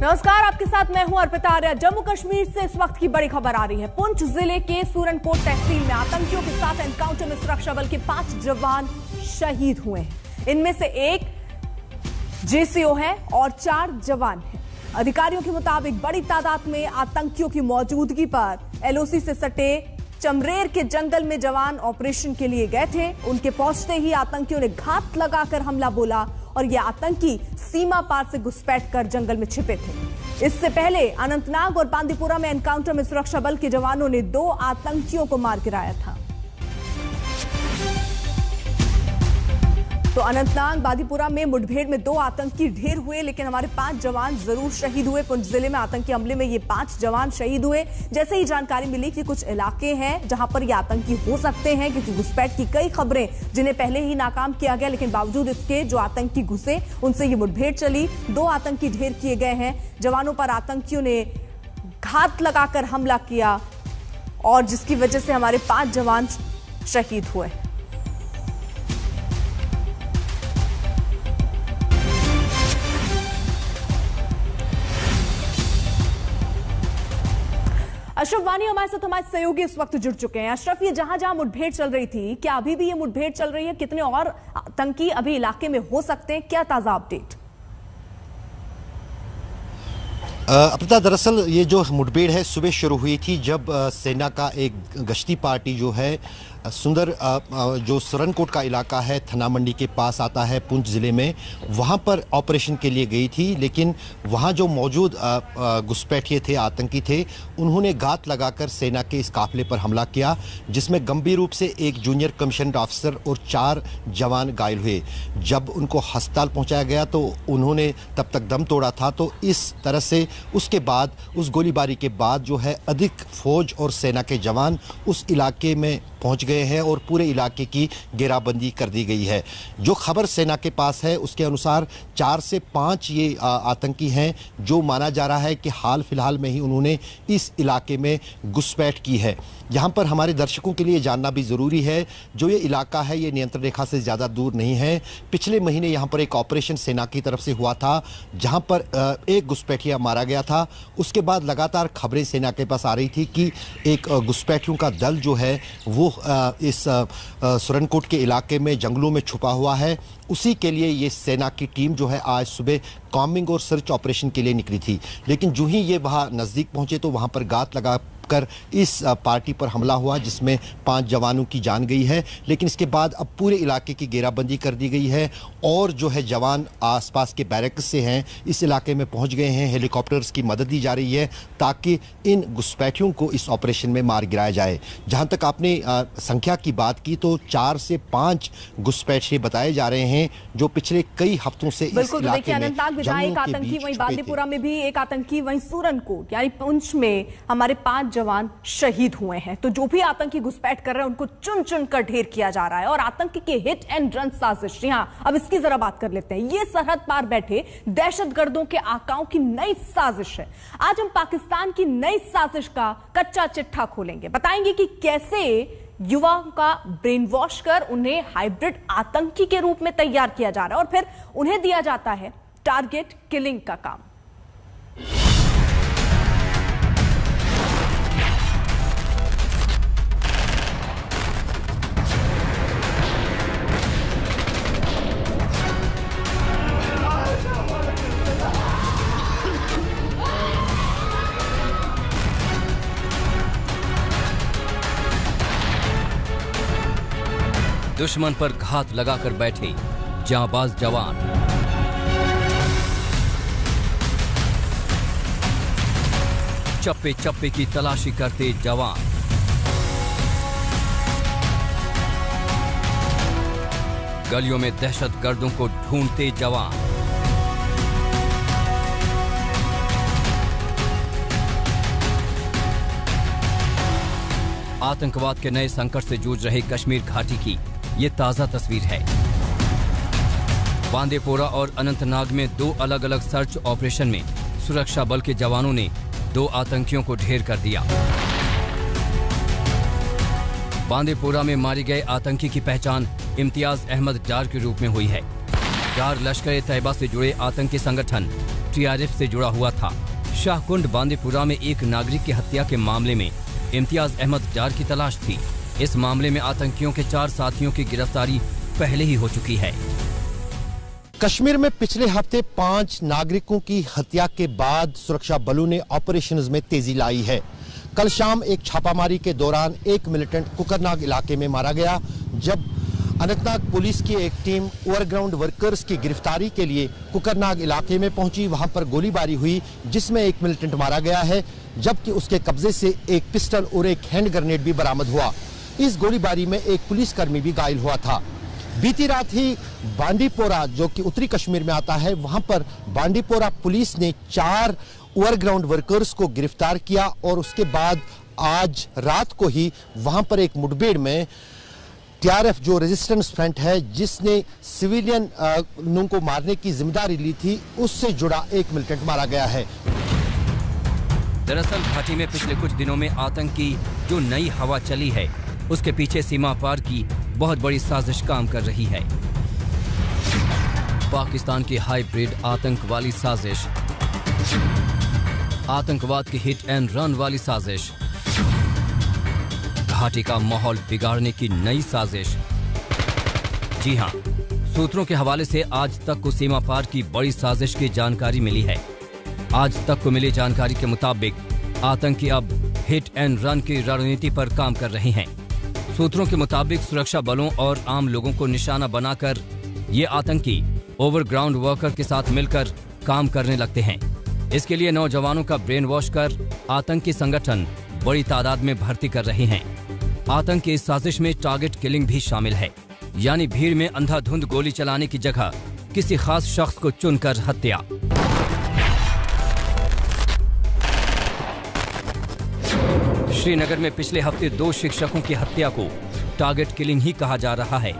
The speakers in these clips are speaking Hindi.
नमस्कार, आपके साथ मैं हूं अर्पिता आर्या। जम्मू कश्मीर से इस वक्त की बड़ी खबर आ रही है। पुंछ जिले के सूरनकोट तहसील में आतंकियों के साथ एनकाउंटर में सुरक्षा बल के 5 जवान शहीद हुए हैं। इनमें से एक जेसीओ है और 4 जवान हैं। अधिकारियों के मुताबिक बड़ी तादाद में आतंकियों की मौजूदगी पर एलओसी से सटे चमरेर के जंगल में जवान ऑपरेशन के लिए गए थे। उनके पहुंचते ही आतंकियों ने घात लगाकर हमला बोला और ये आतंकी सीमा पार से घुसपैठ कर जंगल में छिपे थे। इससे पहले अनंतनाग और बांदीपुरा में एनकाउंटर में सुरक्षा बल के जवानों ने 2 आतंकियों को मार गिराया था। तो अनंतनाग बांदीपुरा में मुठभेड़ में 2 आतंकी ढेर हुए, लेकिन हमारे 5 जवान जरूर शहीद हुए। पुंछ जिले में आतंकी हमले में ये 5 जवान शहीद हुए। जैसे ही जानकारी मिली कि कुछ इलाके हैं जहां पर ये आतंकी हो सकते हैं, क्योंकि घुसपैठ की कई खबरें जिन्हें पहले ही नाकाम किया गया, लेकिन बावजूद इसके जो आतंकी घुसे उनसे ये मुठभेड़ चली। 2 आतंकी ढेर किए गए हैं। जवानों पर आतंकियों ने घात लगाकर हमला किया और जिसकी वजह से हमारे 5 जवान शहीद हुए। अशरफ वानी हमारे साथ, हमारे सहयोगी इस वक्त जुड़ चुके हैं। अशरफ, ये जहां जहां मुठभेड़ चल रही थी, क्या अभी भी ये मुठभेड़ चल रही है? कितने और आतंकी अभी इलाके में हो सकते हैं? क्या ताजा अपडेट? अपना दरअसल ये जो मुठभेड़ है सुबह शुरू हुई थी, जब सेना का एक गश्ती पार्टी जो है सुंदर जो सुरनकोट का इलाका है, थना मंडी के पास आता है पुंछ ज़िले में, वहाँ पर ऑपरेशन के लिए गई थी। लेकिन वहाँ जो मौजूद घुसपैठिए थे, आतंकी थे, उन्होंने घात लगाकर सेना के इस काफिले पर हमला किया, जिसमें गंभीर रूप से एक जूनियर कमीशन्ड ऑफिसर और 4 जवान घायल हुए। जब उनको अस्पताल पहुँचाया गया तो उन्होंने तब तक दम तोड़ा था। तो इस तरह से उसके बाद, उस गोलीबारी के बाद जो है अधिक फौज और सेना के जवान उस इलाके में पहुंच गए हैं और पूरे इलाके की घेराबंदी कर दी गई है। जो खबर सेना के पास है उसके अनुसार 4 से 5 ये आतंकी हैं, जो माना जा रहा है कि हाल फिलहाल में ही उन्होंने इस इलाके में घुसपैठ की है। यहाँ पर हमारे दर्शकों के लिए जानना भी ज़रूरी है, जो ये इलाका है ये नियंत्रण रेखा से ज़्यादा दूर नहीं है। पिछले महीने यहाँ पर एक ऑपरेशन सेना की तरफ से हुआ था, जहाँ पर एक घुसपैठिया मारा गया था। उसके बाद लगातार खबरें सेना के पास आ रही थी कि एक घुसपैठियों का दल जो है वो इस सुरनकोट के इलाके में जंगलों में छुपा हुआ है। उसी के लिए ये सेना की टीम जो है आज सुबह कॉम्बिंग और सर्च ऑपरेशन के लिए निकली थी। लेकिन जो ही ये वहाँ नज़दीक पहुँचे तो वहाँ पर घात लगा कर इस पार्टी पर हमला हुआ, जिसमें 5 जवानों की जान गई है। लेकिन इसके बाद अब पूरे इलाके की घेराबंदी कर दी गई है और जो है जवान आसपास के बैरक्स से हैं इस इलाके में पहुंच गए हैं। हेलीकॉप्टर्स की मदद दी जा रही है ताकि इन घुसपैठियों को इस ऑपरेशन में मार गिराया जाए। जहां तक आपने संख्या की बात की तो 4 से 5 घुसपैठिए बताए जा रहे हैं, जो पिछले कई हफ्तों से इस इलाके में एक आतंकी, वहीं बांदीपुरा में भी एक आतंकी, वहीं सूरनकोट यानी पुंछ में हमारे 5 जवान शहीद हुए हैं। तो जो भी आतंकी घुसपैठ कर रहे हैं उनको चुन चुन कर ढेर किया जा रहा है। और आतंकी के हिट एंड रन साजिश, जी हां, अब इसकी जरा बात कर लेते हैं। ये सरहद पार बैठे दहशतगर्दों के आकाओं की नई साजिश है। आज हम पाकिस्तान की नई साजिश का कच्चा चिट्ठा खोलेंगे, बताएंगे कि कैसे युवाओं का ब्रेन वॉश कर उन्हें हाइब्रिड आतंकी के रूप में तैयार किया जा रहा है और फिर उन्हें दिया जाता है टारगेट किलिंग का काम। दुश्मन पर घात लगाकर बैठे जांबाज जवान। चप्पे चप्पे की तलाशी करते जवान। गलियों में दहशतगर्दों को ढूंढते जवान। आतंकवाद के नए संकट से जूझ रहे कश्मीर घाटी की ये ताजा तस्वीर है। बांदीपुरा और अनंतनाग में 2 अलग अलग सर्च ऑपरेशन में सुरक्षा बल के जवानों ने 2 आतंकियों को ढेर कर दिया। बांदीपुरा में मारे गए आतंकी की पहचान इम्तियाज अहमद डार के रूप में हुई है। डार लश्कर-ए-तैयबा से जुड़े आतंकी संगठन टीआरएफ से जुड़ा हुआ था। शाहकुंड बांदीपुरा में एक नागरिक की हत्या के मामले में इम्तियाज अहमद डार की तलाश थी। इस मामले में आतंकियों के 4 साथियों की गिरफ्तारी पहले ही हो चुकी है। कश्मीर में पिछले हफ्ते 5 नागरिकों की हत्या के बाद सुरक्षा बलों ने ऑपरेशंस में तेजी लाई है। कल शाम एक छापामारी के दौरान एक मिलिटेंट कुकरनाग इलाके में मारा गया। जब अनंतनाग पुलिस की एक टीम ओवरग्राउंड वर्कर्स की गिरफ्तारी के लिए कुकरनाग इलाके में पहुंची, वहां पर गोलीबारी हुई जिसमें एक मिलिटेंट मारा गया है, जबकि उसके कब्जे से एक पिस्टल और एक हैंड ग्रेनेड भी बरामद हुआ। इस गोलीबारी में एक पुलिसकर्मी भी घायल हुआ था। बीती रात ही बांदीपोरा, जो कि उत्तरी कश्मीर में आता है, वहां पर बांदीपोरा पुलिस ने 4 ओवरग्राउंड वर्कर्स को गिरफ्तार किया और उसके बाद आज रात को ही वहां पर एक मुठभेड़ में टीआरएफ, जो रेजिस्टेंस फ्रंट है जिसने सिविलियन को मारने की जिम्मेदारी ली थी, उससे जुड़ा एक मिलिटेंट मारा गया है। दरअसल घाटी में पिछले कुछ दिनों में आतंक की जो नई हवा चली है, उसके पीछे सीमा पार की बहुत बड़ी साजिश काम कर रही है। पाकिस्तान की हाइब्रिड आतंक वाली साजिश, आतंकवाद की हिट एंड रन वाली साजिश, घाटी का माहौल बिगाड़ने की नई साजिश। जी हां, सूत्रों के हवाले से आज तक को सीमा पार की बड़ी साजिश की जानकारी मिली है। आज तक को मिली जानकारी के मुताबिक आतंकी अब हिट एंड रन की रणनीति पर काम कर रहे हैं। सूत्रों के मुताबिक सुरक्षा बलों और आम लोगों को निशाना बनाकर ये आतंकी ओवरग्राउंड वर्कर के साथ मिलकर काम करने लगते हैं। इसके लिए नौजवानों का ब्रेन वॉश कर आतंकी संगठन बड़ी तादाद में भर्ती कर रहे हैं। आतंक की इस साजिश में टारगेट किलिंग भी शामिल है, यानी भीड़ में अंधाधुंध गोली चलाने की जगह किसी खास शख्स को चुनकर हत्या। श्रीनगर में पिछले हफ्ते 2 शिक्षकों की हत्या को टारगेट किलिंग ही कहा जा रहा है।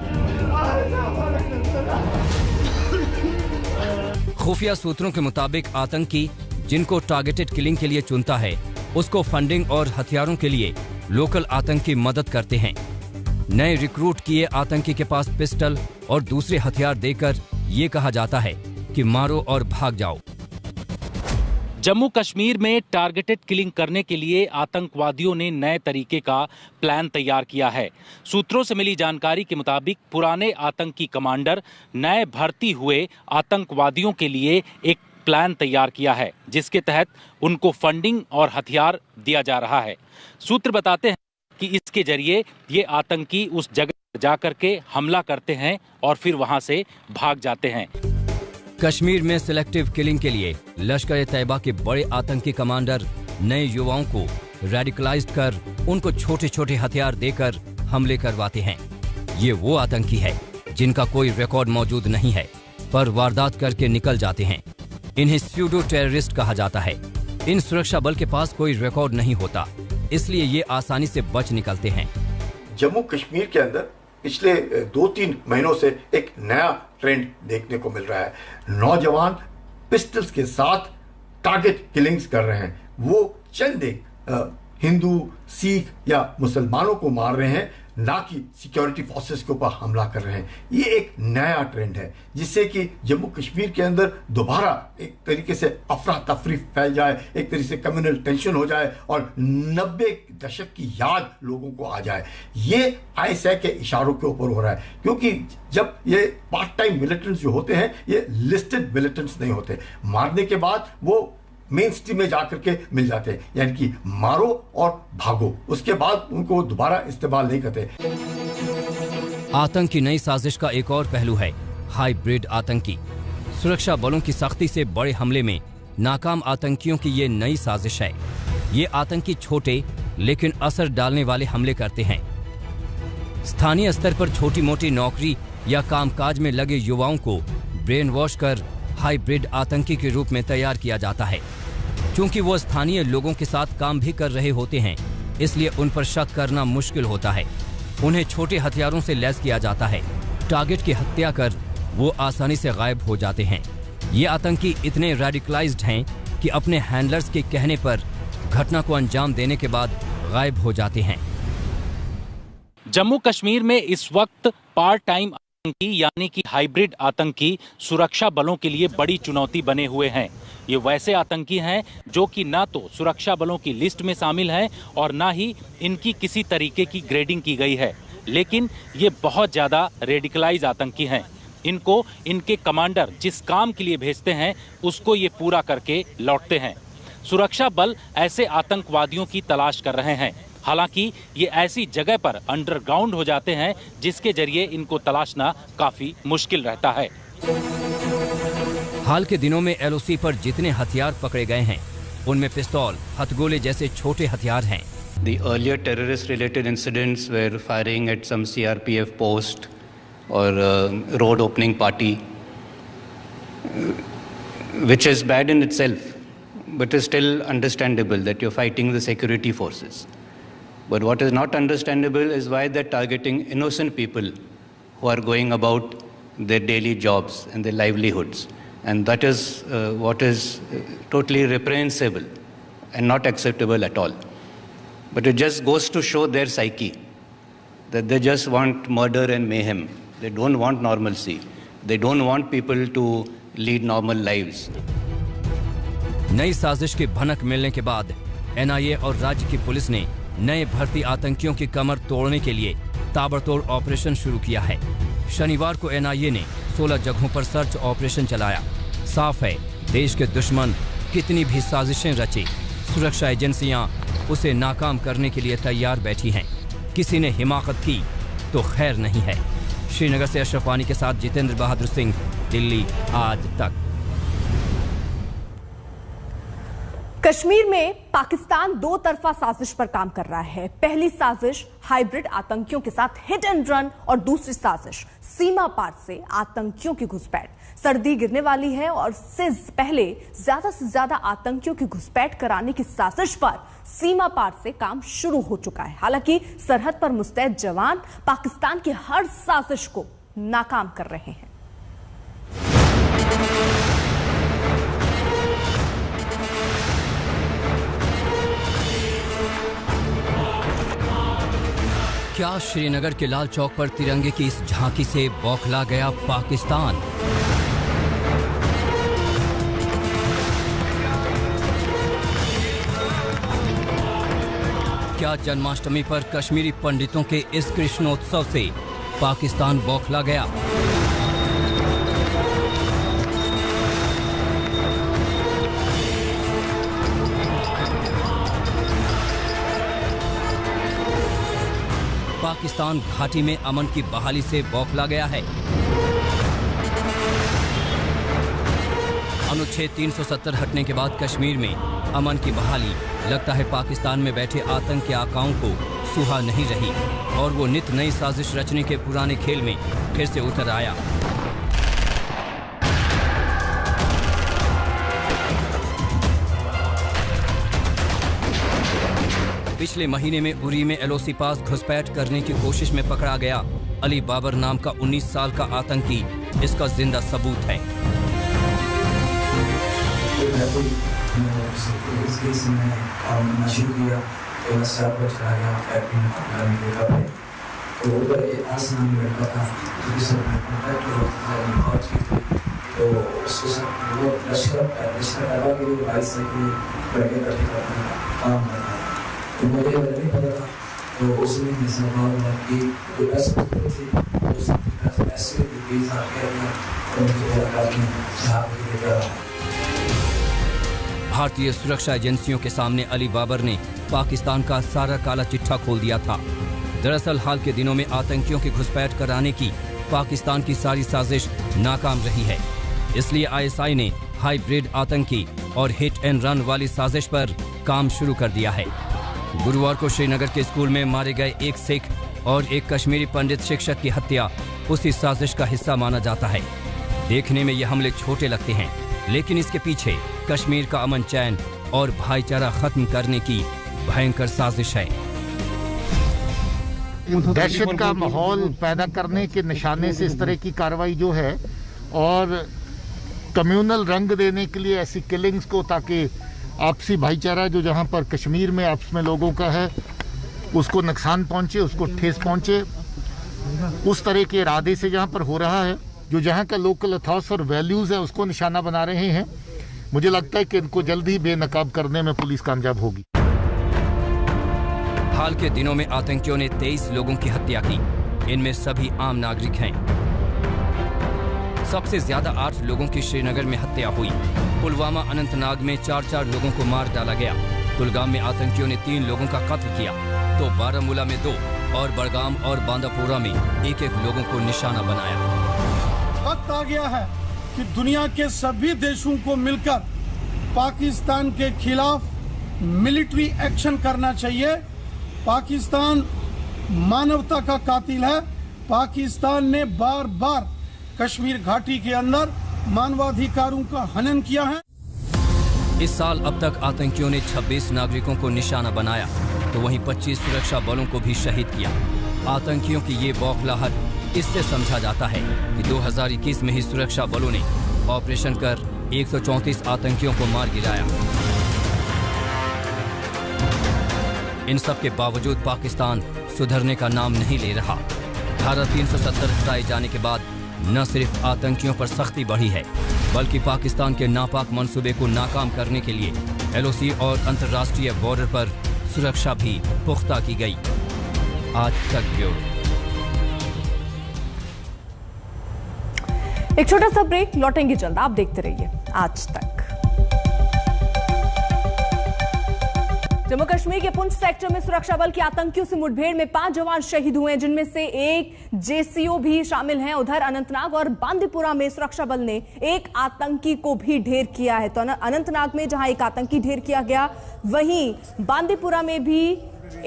खुफिया सूत्रों के मुताबिक आतंकी जिनको टारगेटेड किलिंग के लिए चुनता है, उसको फंडिंग और हथियारों के लिए लोकल आतंकी मदद करते हैं। नए रिक्रूट किए आतंकी के पास पिस्टल और दूसरे हथियार देकर ये कहा जाता है कि मारो और भाग जाओ। जम्मू कश्मीर में टारगेटेड किलिंग करने के लिए आतंकवादियों ने नए तरीके का प्लान तैयार किया है। सूत्रों से मिली जानकारी के मुताबिक पुराने आतंकी कमांडर नए भर्ती हुए आतंकवादियों के लिए एक प्लान तैयार किया है, जिसके तहत उनको फंडिंग और हथियार दिया जा रहा है। सूत्र बताते हैं कि इसके जरिए ये आतंकी उस जगह जाकर के हमला करते हैं और फिर वहां से भाग जाते हैं। कश्मीर में सिलेक्टिव किलिंग के लिए लश्कर-ए-तैयबा के बड़े आतंकी कमांडर नए युवाओं को रेडिकलाइज्ड कर उनको छोटे छोटे हथियार देकर हमले करवाते हैं। ये वो आतंकी है जिनका कोई रिकॉर्ड मौजूद नहीं है, पर वारदात करके निकल जाते हैं। इन्हें स्यूडो टेररिस्ट कहा जाता है। इन सुरक्षा बल के पास कोई रिकॉर्ड नहीं होता, इसलिए ये आसानी से बच निकलते हैं। जम्मू कश्मीर के अंदर पिछले 2-3 महीनों से एक नया ट्रेंड देखने को मिल रहा है। नौजवान पिस्टल्स के साथ टारगेट किलिंग्स कर रहे हैं। वो चंद हिंदू, सिख या मुसलमानों को मार रहे हैं, ना कि सिक्योरिटी फोर्सेस के ऊपर हमला कर रहे हैं। ये एक नया ट्रेंड है, जिससे कि जम्मू कश्मीर के अंदर दोबारा एक तरीके से अफरा तफरी फैल जाए, एक तरीके से कम्युनल टेंशन हो जाए और 90 दशक की याद लोगों को आ जाए। ये आईएसआई के इशारों के ऊपर हो रहा है, क्योंकि जब ये पार्ट टाइम मिलिटेंट्स जो होते हैं, ये लिस्टेड मिलिटेंट्स नहीं होते। मारने के बाद वो मेन स्ट्रीम में जाकर के मिल जाते हैं, यानी कि मारो और भागो, उसके बाद उनको दोबारा इस्तेमाल नहीं करते। आतंक की नई साजिश का एक और पहलू है हाइब्रिड आतंकी। सुरक्षा बलों की सख्ती से बड़े हमले में नाकाम आतंकियों की ये नई साजिश है। ये आतंकी छोटे लेकिन असर डालने वाले हमले करते हैं। स्थानीय स्तर पर छोटी मोटी नौकरी या कामकाज में लगे युवाओं को ब्रेन वॉश कर हाइब्रिड आतंकी के रूप में तैयार किया जाता है। क्योंकि वो स्थानीय लोगों के साथ काम भी कर रहे होते हैं, इसलिए उन पर शक करना मुश्किल होता है। उन्हें छोटे हथियारों से लैस किया जाता है। टारगेट की हत्या कर वो आसानी से गायब हो जाते हैं। ये आतंकी इतने रेडिकलाइज्ड हैं कि अपने हैंडलर्स के कहने पर घटना को अंजाम देने के बाद गायब हो जाते हैं। जम्मू कश्मीर में इस वक्त पार्ट टाइम आतंकी यानी कि हाइब्रिड आतंकी सुरक्षा बलों के लिए बड़ी चुनौती बने हुए हैं। ये वैसे आतंकी हैं जो कि ना तो सुरक्षा बलों की लिस्ट में शामिल हैं और ना ही इनकी किसी तरीके की ग्रेडिंग की गई है, लेकिन ये बहुत ज़्यादा रेडिकलाइज आतंकी हैं। इनको इनके कमांडर जिस काम के लिए भेजते हैं उसको ये पूरा करके लौटते हैं। सुरक्षा बल ऐसे आतंकवादियों की तलाश कर रहे हैं। हालांकि ये ऐसी जगह पर अंडरग्राउंड हो जाते हैं जिसके जरिए इनको तलाशना काफी मुश्किल रहता है। हाल के दिनों में एलओसी पर जितने हथियार पकड़े गए हैं उनमें पिस्तौल, हथगोले जैसे छोटे हथियार हैं। The earlier terrorist-related incidents were firing at some CRPF post or road opening party, which is bad in itself, but is still understandable that you're fighting the security forces. But what is not understandable is why they're targeting innocent people who are going about their daily jobs and their livelihoods. And that is what is totally reprehensible and not acceptable at all. But it just goes to show their psyche, that they just want murder and mayhem. They don't want normalcy. They don't want people to lead normal lives. नई साजिश की भनक मिलने के बाद एनआईए और राज्य की पुलिस ने नए भर्ती आतंकियों की कमर तोड़ने के लिए ताबड़तोड़ ऑपरेशन शुरू किया है। शनिवार को एनआईए ने 16 जगहों पर सर्च ऑपरेशन चलाया। साफ है, देश के दुश्मन कितनी भी साजिशें रचे, सुरक्षा एजेंसियां उसे नाकाम करने के लिए तैयार बैठी हैं। किसी ने हिमाकत की तो खैर नहीं है। श्रीनगर से अशरफ वानी के साथ जितेंद्र बहादुर सिंह, दिल्ली आज तक। कश्मीर में पाकिस्तान दो तरफा साजिश पर काम कर रहा है। पहली साजिश हाइब्रिड आतंकियों के साथ हिट एंड रन और दूसरी साजिश सीमा पार से आतंकियों की घुसपैठ। सर्दी गिरने वाली है और इससे पहले ज्यादा से ज्यादा आतंकियों की घुसपैठ कराने की साजिश पर सीमा पार से काम शुरू हो चुका है। हालांकि सरहद पर मुस्तैद जवान पाकिस्तान की हर साजिश को नाकाम कर रहे हैं। क्या श्रीनगर के लाल चौक पर तिरंगे की इस झांकी से बौखला गया पाकिस्तान? क्या जन्माष्टमी पर कश्मीरी पंडितों के इस कृष्णोत्सव से पाकिस्तान बौखला गया? पाकिस्तान घाटी में अमन की बहाली से बौखला गया है। अनुच्छेद 370 हटने के बाद कश्मीर में अमन की बहाली लगता है पाकिस्तान में बैठे आतंक के आकाओं को सुहा नहीं रही और वो नित नई साजिश रचने के पुराने खेल में फिर से उतर आया। पिछले महीने में उरी में एलओसी पास घुसपैठ करने की कोशिश में पकड़ा गया अली बाबर नाम का 19 साल का आतंकी इसका जिंदा सबूत है। तो मुझे नहीं पता था, तो उसने मुझसे कहा कि कोई ऐसे ऐसे केस आ गया तो मुझे भारतीय सुरक्षा एजेंसियों के सामने अली बाबर ने पाकिस्तान का सारा काला चिट्ठा खोल दिया था। दरअसल हाल के दिनों में आतंकियों की घुसपैठ कराने की पाकिस्तान की सारी साजिश नाकाम रही है। इसलिए आईएसआई ने हाइब्रिड आतंकी और हिट एंड रन वाली साजिश पर काम शुरू कर दिया है। गुरुवार को श्रीनगर के स्कूल में मारे गए एक सिख और एक कश्मीरी पंडित शिक्षक की हत्या उसी साजिश का हिस्सा माना जाता है। देखने में ये हमले छोटे लगते हैं, लेकिन इसके पीछे कश्मीर का अमन चैन और भाईचारा खत्म करने की भयंकर साजिश है। दहशत का माहौल पैदा करने के निशाने से इस तरह की कार्रवाई जो है और कम्युनल रंग देने के लिए ऐसी किलिंग्स को, ताकि आपसी भाईचारा जो जहां पर कश्मीर में आपस में लोगों का है उसको नुकसान पहुंचे, उसको ठेस पहुंचे, उस तरह के इरादे से जहाँ पर हो रहा है, जो जहाँ का लोकल अथॉस और वैल्यूज़ है उसको निशाना बना रहे हैं। मुझे लगता है कि इनको जल्दी बेनकाब करने में पुलिस कामयाब होगी। हाल के दिनों में आतंकियों ने 23 लोगों की हत्या की। इनमें सभी आम नागरिक हैं। सबसे ज्यादा 8 लोगों की श्रीनगर में हत्या हुई। पुलवामा अनंतनाग में 4 लोगों को मार डाला गया। कुलगाम में आतंकियों ने 3 लोगों का कत्ल किया, तो बारामूला में 2 और बड़गाम और बांदापुरा में 1-1 लोगों को निशाना बनाया। वक्त आ गया है कि दुनिया के सभी देशों को मिलकर पाकिस्तान के खिलाफ मिलिट्री एक्शन करना चाहिए। पाकिस्तान मानवता का कातिल है। पाकिस्तान ने बार बार कश्मीर घाटी के अंदर मानवाधिकारों का हनन किया है। इस साल अब तक आतंकियों ने 26 नागरिकों को निशाना बनाया, तो वहीं 25 सुरक्षा बलों को भी शहीद किया। आतंकियों की ये बौखलाहट इससे समझा जाता है कि 2021 में ही सुरक्षा बलों ने ऑपरेशन कर 134 आतंकियों को मार गिराया। इन सब के बावजूद पाकिस्तान सुधरने का नाम नहीं ले रहा। धारा 370 हटाए जाने के बाद न सिर्फ आतंकियों पर सख्ती बढ़ी है, बल्कि पाकिस्तान के नापाक मंसूबे को नाकाम करने के लिए LOC और अंतर्राष्ट्रीय बॉर्डर पर सुरक्षा भी पुख्ता की गई। आज तक ब्यूरो। एक छोटा सा ब्रेक, लौटेंगे जल्द। आप देखते रहिए आज तक। जम्मू कश्मीर के पुंछ सेक्टर में सुरक्षा बल की आतंकियों से मुठभेड़ में 5 जवान शहीद हुए हैं, जिनमें से एक JCO भी शामिल हैं। उधर अनंतनाग और बांदीपुरा में सुरक्षा बल ने एक आतंकी को भी ढेर किया है। तो अनंतनाग में जहां एक आतंकी ढेर किया गया, वहीं बांदीपुरा में भी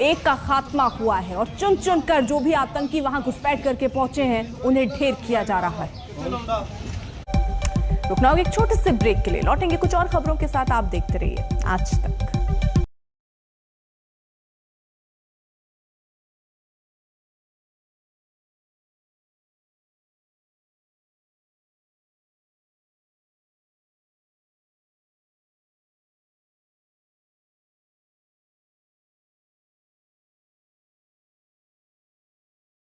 एक का खात्मा हुआ है और चुन चुन कर जो भी आतंकी वहां घुसपैठ करके पहुंचे हैं, उन्हें ढेर किया जा रहा है। रुकना होगा एक छोटे से ब्रेक के लिए। लौटेंगे कुछ और खबरों के साथ। आप देखते रहिए आज तक।